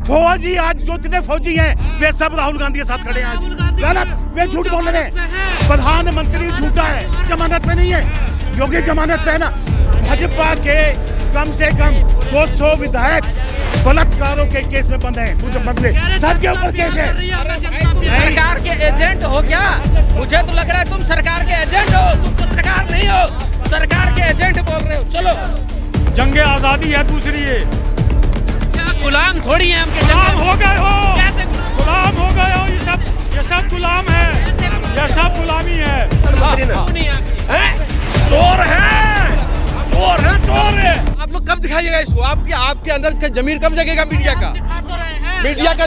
फौजी आज जो जितने फौजी हैं वे सब राहुल गांधी के साथ खड़े हैं आज। गलत, वे झूठ बोल रहे हैं। प्रधानमंत्री झूठा है, जमानत पे नहीं है। योगी जमानत पे है ना। भाजपा के कम से कम 200 विधायक बलात्कारों के केस में बंद हैं। सबके ऊपर केस है। सरकार के एजेंट हो क्या? मुझे तो लग रहा है तुम सरकार के एजेंट हो, तुम पत्रकार नहीं हो, सरकार के एजेंट बोल रहे हो। चलो, जंगे आजादी है दूसरी ये। क्या गुलाम थोड़ी है हम? गुलाम हो गए हो, गुलाम हो गए हो। ये सब गुलाम है, ये सब गुलामी है। चोर है, चोर है, चोर है। आप लोग कब दिखाइएगा इसको? आपके अंदर का जमीर कब जगेगा? मीडिया का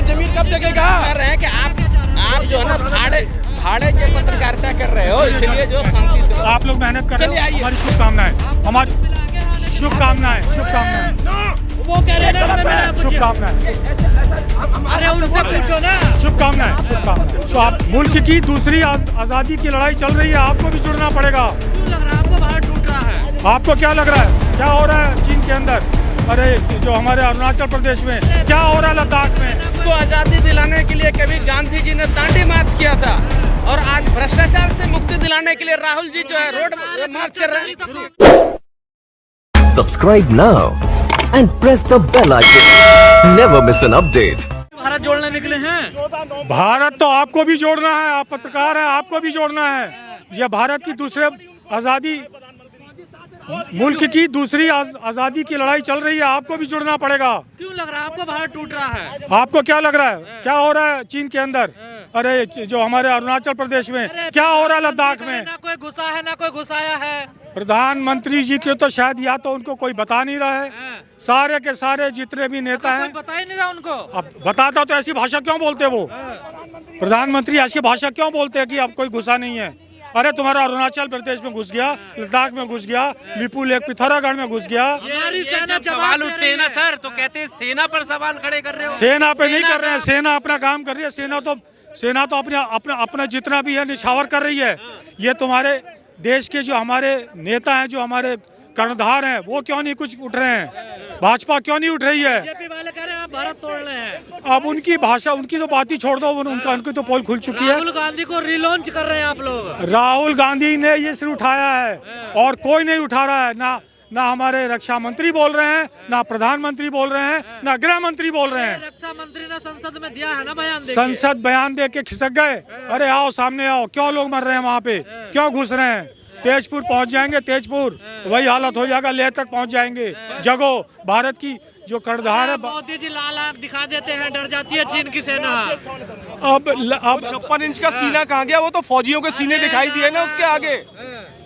जमीर कब जगेगा? कर रहे हैं कि आप जो है ना भाड़े के पत्रकारिता कर रहे हो, इसलिए जो शांति से आप लोग मेहनत कर रहे हो। हमारी शुभकामनाएं, हमारी शुभकामनाएं, वो कह रहे हैं शुभकामनाएं, अरे उनसे पूछो ना। शुभकामनाएं, शुभकामनाएं। तो आप मुल्क की दूसरी आजादी की लड़ाई चल रही है, आपको भी जुड़ना पड़ेगा। क्यों लग रहा है आपको भारत टूट रहा है? आपको क्या लग रहा है क्या हो रहा है चीन के अंदर? अरे जो हमारे अरुणाचल प्रदेश में क्या हो रहा है, लद्दाख में? इसको आजादी दिलाने के लिए कभी गांधी जी ने दांडी मार्च किया था, और आज भ्रष्टाचार से मुक्ति दिलाने के लिए राहुल जी जो है रोड मार्च कर रहे हैं। Subscribe now and press the bell icon. Never miss an update. Bharat जोड़ने निकले हैं। भारत तो आपको भी जोड़ना है, आप पत्रकार हैं, आपको भी जोड़ना है। यह भारत की दूसरे आजादी, मुल्क की दूसरी आजादी की लड़ाई चल रही है, आपको भी जुड़ना पड़ेगा। क्यों लग रहा है आपको भारत टूट रहा है? आपको क्या लग रहा है क्या हो रहा है चीन के अंदर? अरे जो हमारे अरुणाचल प्रदेश में क्या हो रहा है, लद्दाख में? ना कोई घुसा है, ना कोई घुसाया है। प्रधानमंत्री जी के तो शायद या तो उनको कोई बता नहीं रहा है, सारे के सारे जितने भी नेता हैं बता ही नहीं रहा उनको। अब बताता तो ऐसी भाषा क्यों बोलते वो? प्रधानमंत्री ऐसी भाषा क्यों बोलते हैं कि अब कोई घुसा नहीं है? अरे तुम्हारा अरुणाचल प्रदेश में घुस गया, लद्दाख में घुस गया, लिपू लेक पिथौरागढ़ में घुस गया। सवाल उठते हैं ना सर, तो कहते हैं सेना पर सवाल खड़े कर रहे हो। सेना पे नहीं कर रहे हैं, सेना अपना काम कर रही है। सेना तो अपना जितना भी है निछावर कर रही है। ये तुम्हारे देश के जो हमारे नेता हैं, जो हमारे कर्णधार हैं, वो क्यों नहीं कुछ उठ रहे हैं? भाजपा क्यों नहीं उठ रही है? बीजेपी वाले कह रहे हैं आप भारत तोड़ रहे हैं। अब उनकी भाषा, उनकी तो बात ही छोड़ दो, उनकी तो पोल खुल चुकी है। राहुल गांधी को रिलॉन्च कर रहे हैं आप लोग। राहुल गांधी ने ये सिर उठाया है और कोई नहीं उठा रहा है। ना हमारे रक्षा मंत्री बोल रहे हैं, ना प्रधानमंत्री बोल रहे हैं, ना गृह मंत्री बोल रहे हैं। रक्षा मंत्री ने संसद में दिया है ना बयान, संसद बयान दे के खिसक गए। अरे आओ सामने आओ, क्यों लोग मर रहे हैं वहाँ पे, क्यों घुस रहे हैं? तेजपुर पहुंच जाएंगे, तेजपुर वही हालत हो जाएगा, लेह तक पहुंच जाएंगे। जगो भारत की जो कर्णधार है। मोदी जी लाल आंख दिखा देते हैं, डर जाती है चीन की सेना। अब 56 इंच का सीना कहाँ गया? वो तो फौजियों के सीने दिखाई दिए ना उसके आगे।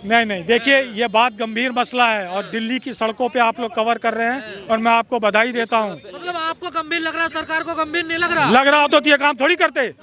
नहीं, देखिए ये बात गंभीर मसला है और दिल्ली की सड़कों पे आप लोग कवर कर रहे हैं और मैं आपको बधाई देता हूँ। मतलब आपको गंभीर लग रहा है, सरकार को गंभीर नहीं लग रहा? लग रहा होता तो ये काम थोड़ी करते।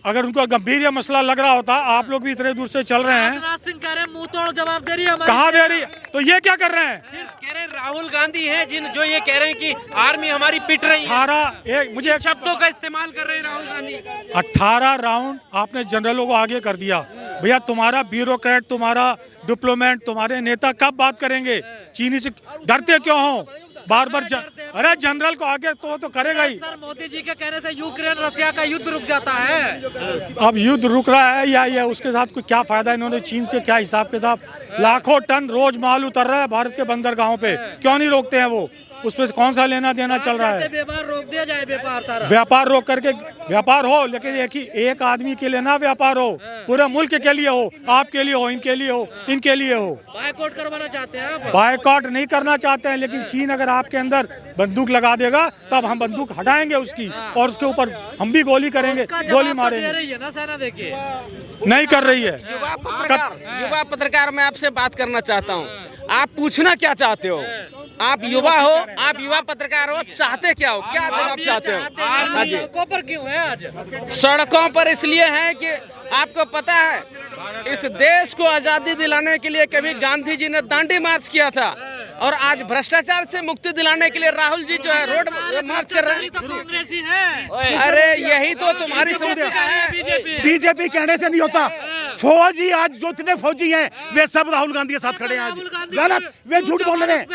अगर उनको गंभीर या मसला लग रहा होता, आप लोग भी इतने दूर से चल रहे हैं। राजनाथ सिंह कह रहे हैं मुंह तोड़ जवाब दे रही है हमारी। कहाँ दे रही है? तो ये क्या कर रहे हैं? कह रहे हैं राहुल गांधी हैं जो ये कह रहे हैं कि आर्मी हमारी पिट रही है। मुझे एक शब्दों का इस्तेमाल कर रहे हैं राहुल गांधी। 18 राउंड आपने जनरलों को आगे कर दिया। भैया तुम्हारा ब्यूरोक्रेट, तुम्हारा डिप्लोमेट, तुम्हारे नेता कब बात करेंगे? चीनी से डरते क्यों हो बार? अरे जनरल को आगे तो करेगा ही। सर मोदी जी के कहने से यूक्रेन रशिया का युद्ध रुक जाता है। अब युद्ध रुक रहा है या उसके साथ कोई क्या फायदा? इन्होंने चीन से क्या हिसाब किताब? लाखों टन रोज माल उतर रहा है भारत के बंदरगाहों पे, क्यों नहीं रोकते हैं वो? उस पर कौन सा लेना देना चल रहा है? व्यापार रोक दिया जाए, व्यापार सारा। व्यापार रोक करके व्यापार हो, लेकिन एक आदमी के लिए ना व्यापार हो, पूरे मुल्क के लिए हो, आपके लिए हो, इनके लिए हो, इनके लिए हो। बायकॉट करवाना चाहते हैं आप? बायकॉट नहीं करना चाहते हैं, लेकिन चीन अगर आपके अंदर बंदूक लगा देगा तब हम बंदूक हटाएंगे उसकी, और उसके ऊपर हम भी गोली करेंगे, गोली मारेंगे। रही है ना सेना, देखिए नहीं कर रही है। युवा पत्रकार मैं आपसे बात करना चाहता हूँ। आप पूछना क्या चाहते हो? आप युवा हो, आप युवा पत्रकार हो, चाहते क्या हो? क्या जवाब चाहते हो? हाँ जी। सड़कों पर क्यों है आज? सड़कों पर इसलिए है कि आपको पता है इस देश को आजादी दिलाने के लिए कभी गांधी जी ने दांडी मार्च किया था, और आज भ्रष्टाचार से मुक्ति दिलाने के लिए राहुल जी जो है रोड मार्च कर रहे हैं। कांग्रेसी है। अरे यही तो तुम्हारी समस्या है। बीजेपी कहने से नहीं होता। फौजी आज जो जितने फौजी हैं वे सब राहुल गांधी के साथ खड़े हैं आज। गलत, वे झूठ बोल रहे हैं।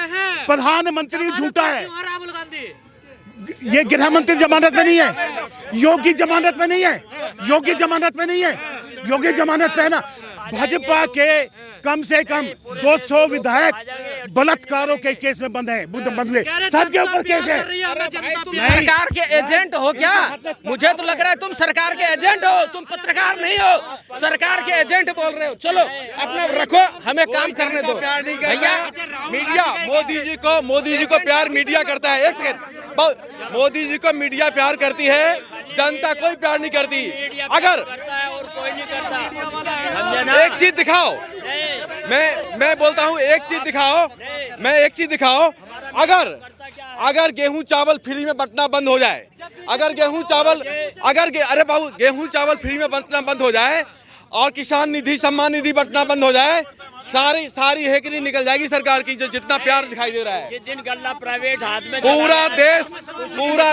प्रधानमंत्री झूठा है। राहुल गांधी ये गृह मंत्री जमानत में नहीं है, योगी जमानत में नहीं है, योगी जमानत में नहीं है, योगी जमानत पे है ना। भाजपा के कम से कम 200 विधायक बलात्कारों के केस में बंद हुए, सबके ऊपर केस है। तुम सरकार के एजेंट हो क्या? मुझे तो लग रहा है तुम सरकार के एजेंट हो, तुम पत्रकार नहीं हो, सरकार के एजेंट बोल रहे हो। चलो अपना रखो, हमें काम करने दो भैया। मीडिया मोदी जी को प्यार मीडिया करता है। एक सेकंड, मोदी जी को मीडिया प्यार करती है, जनता कोई प्यार नहीं करती। अगर एक चीज दिखाओ, मैं बोलता हूँ एक चीज दिखाओ, अगर गेहूं चावल फ्री में बंटना बंद हो जाए, गेहूं चावल फ्री में बंटना बंद हो जाए और किसान निधि सम्मान निधि बंटना बंद हो जाए, सारी हेकड़ी निकल जाएगी सरकार की, जो जितना प्यार दिखाई दे रहा है। जिस दिन गल्ला प्राइवेट हाथ में पूरा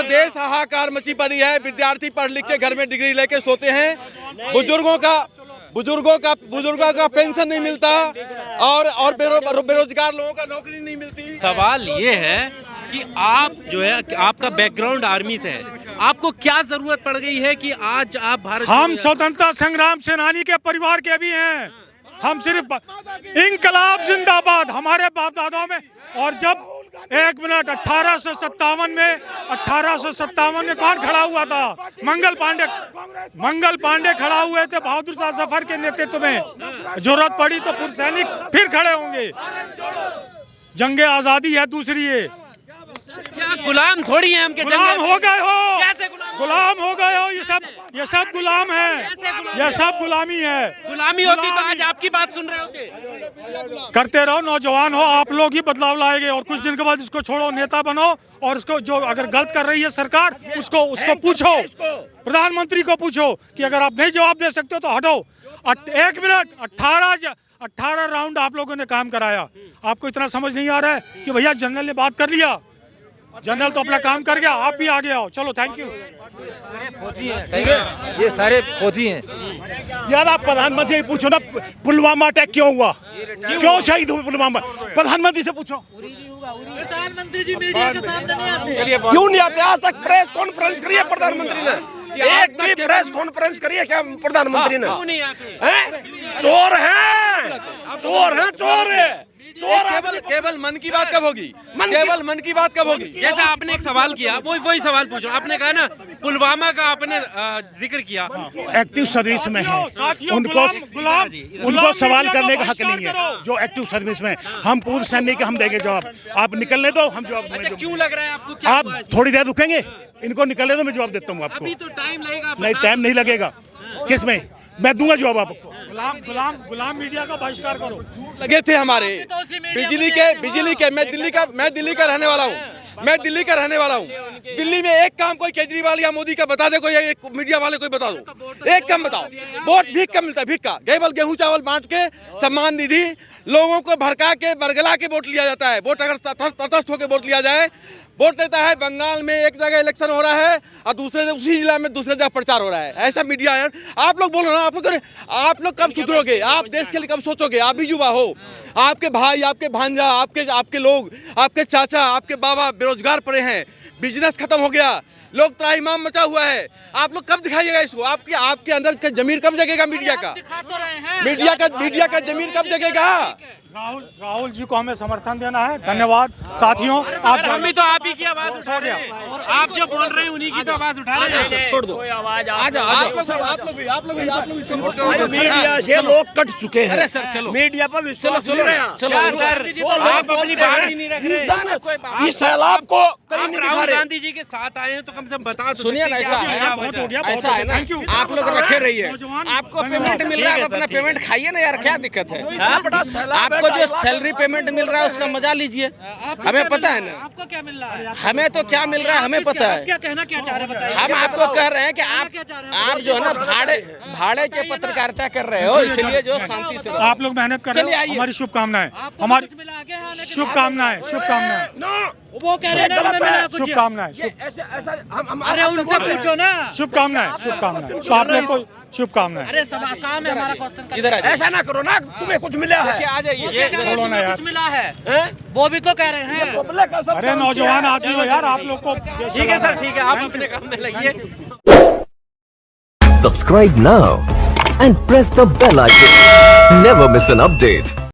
देश हाहाकार मची पड़ी है। विद्यार्थी पढ़ लिख के घर में डिग्री लेके सोते हैं, बुजुर्गों का पेंशन नहीं मिलता और बेरोजगार लोगों का नौकरी नहीं मिलती। सवाल ये है कि आप जो है, आपका बैकग्राउंड आर्मी से है, आपको क्या जरूरत पड़ गई है कि आज आप भारत, हम स्वतंत्रता संग्राम सेनानी के परिवार के भी हैं। हम सिर्फ इंकलाब जिंदाबाद हमारे बाप दादाओं में। और जब 1 मिनट 1857 में कौन खड़ा हुआ था? मंगल पांडे खड़ा हुए थे बहादुर शाह जफर के नेतृत्व में। जरूरत पड़ी तो पूर्व सैनिक फिर खड़े होंगे। जंगे आजादी है दूसरी है। क्या गुलाम थोड़ी है हम के? गुलाम हो गए हो, कैसे गुलाम हो गए हो? ये सब गुलाम है, ये सब गुलामी है। गुलामी होती तो आज आपकी बात सुन रहे होते। करते रहो, नौजवान हो, आप लोग ही बदलाव लाएंगे। और कुछ दिन के बाद इसको छोड़ो, नेता बनो और इसको, जो अगर गलत कर रही है सरकार, उसको पूछो, प्रधानमंत्री को पूछो कि अगर आप नहीं जवाब दे सकते हो तो हटो। 1 मिनट 18 राउंड आप लोगों ने काम कराया। आपको इतना समझ नहीं आ रहा है कि भैया जनरल ने बात कर लिया, जनरल तो अपना काम कर गया, आप भी आगे आओ। चलो, थैंक यू। ये सारे फौजी हैं यार। आप प्रधानमंत्री से पूछो ना, पुलवामा अटैक क्यों हुआ, क्यों शहीद हुए पुलवामा? प्रधानमंत्री से पूछो। प्रधानमंत्री जी मीडिया के सामने नहीं आते, क्यों नहीं आते? आज तक प्रेस कॉन्फ्रेंस करी है प्रधानमंत्री ने? एक भी प्रेस कॉन्फ्रेंस करी है क्या प्रधानमंत्री ने? चोर है। केवल मन की बात कब होगी? केवल मन की बात कब होगी? जैसा आपने एक सवाल किया, वही सवाल पूछो। आपने कहा ना पुलवामा का आपने जिक्र किया, एक्टिव सर्विस में है, उनको सवाल करने का हक नहीं है। जो एक्टिव सर्विस में, हम पूर्व सैनिक, हम देंगे जवाब। आप निकलने दो, हम जवाब। अच्छा, क्यों लग रहा है आपको? क्या आप थोड़ी देर रुकेंगे, इनको निकलने दो, मैं जवाब देता हूँ आपको। अभी तो टाइम लगेगा। नहीं, टाइम नहीं लगेगा। किस में? मैं दूंगा जवाब आपको। गुलाम मीडिया का बहिष्कार करो। लगे थे हमारे बिजली के। मैं दिल्ली का रहने वाला हूँ। दिल्ली में एक काम कोई केजरीवाल या मोदी का बता दे, कोई एक मीडिया वाले कोई बता दो, एक काम बताओ। वोट भीख का मिलता है, भीख का। केवल गेहूं चावल बांट के, सम्मान निधि, लोगों को भड़का के, बरगला के वोट लिया जाता है। वोट अगर तटस्थ होकर वोट लिया जाए, वोट लेता है। बंगाल में एक जगह इलेक्शन हो रहा है और उसी जिला में दूसरे जगह प्रचार हो रहा है। ऐसा मीडिया है। आप लोग बोलो ना, आप लोग कब सुधरोगे? आप देश के लिए कब सोचोगे? आप भी युवा हो, आपके भाई, आपके भांजा, आपके लोग, आपके चाचा, आपके बाबा बेरोजगार पड़े हैं, बिजनेस खत्म हो गया, लोग त्राहिमाम मचा हुआ है। आप लोग कब दिखाइएगा इसको? आपके अंदर का जमीर कब जगेगा? मीडिया का जमीर कब जगेगा? राहुल जी को हमें समर्थन देना है। धन्यवाद साथियों। हम भी तो आप ही की आवाज उठा रहे हैं, आप जो बोल रहे हैं उन्हीं की तो आवाज उठा रहे हैं। छोड़ दो, मीडिया से लोग कट चुके हैं। अरे सर चलो, मीडिया पर विश्वास चलो सर, आप अपनी बात ही नहीं रख रहे। इस सैलाब को आप राहुल गांधी जी के साथ आए हैं तो कम से कम बता दो। सुनिए ना, ऐसा है ना, आप लोग रखे रहिए। आपको पेमेंट मिल रहा है, आप अपना पेमेंट खाइए ना यार, क्या दिक्कत है? आपको जो सैलरी पेमेंट मिल रहा है उसका मजा लीजिए। हमें पता है ना आपको क्या मिल रहा है, हमें तो क्या मिल रहा है हमें पता है। क्या कहना क्या चाह रहे हैं बताइए। हम आपको कह रहे हैं कि आप जो है ना भाड़े के पत्रकारिता कर रहे हो, इसलिए जो शांति से आप लोग मेहनत कर रहे हो। हमारी शुभकामनाएं, हमारी शुभकामनाएं। वो कह रहे हैं ना हमें मिला कुछ। शुभकामनाएं ऐसे ऐसा हम अरे उनसे पूछो ना। शुभकामनाएं शुभकामनाएं तो आपने को शुभकामनाएं। अरे सब काम है हमारा क्वेश्चन इधर आ जाइए। ऐसा ना करो ना, तुम्हें कुछ मिला है। आ जाइए। बोलो ना यार। कुछ मिला है हैं? वो भी तो कह रहे हैं। पब्लिक का सब अरे काम नौजवान किया है। आदमी हो यार, आप लोग को ठीक है सर, ठीक है, आप अपने काम में लगिए। Subscribe now and press the bell icon. Never miss an update.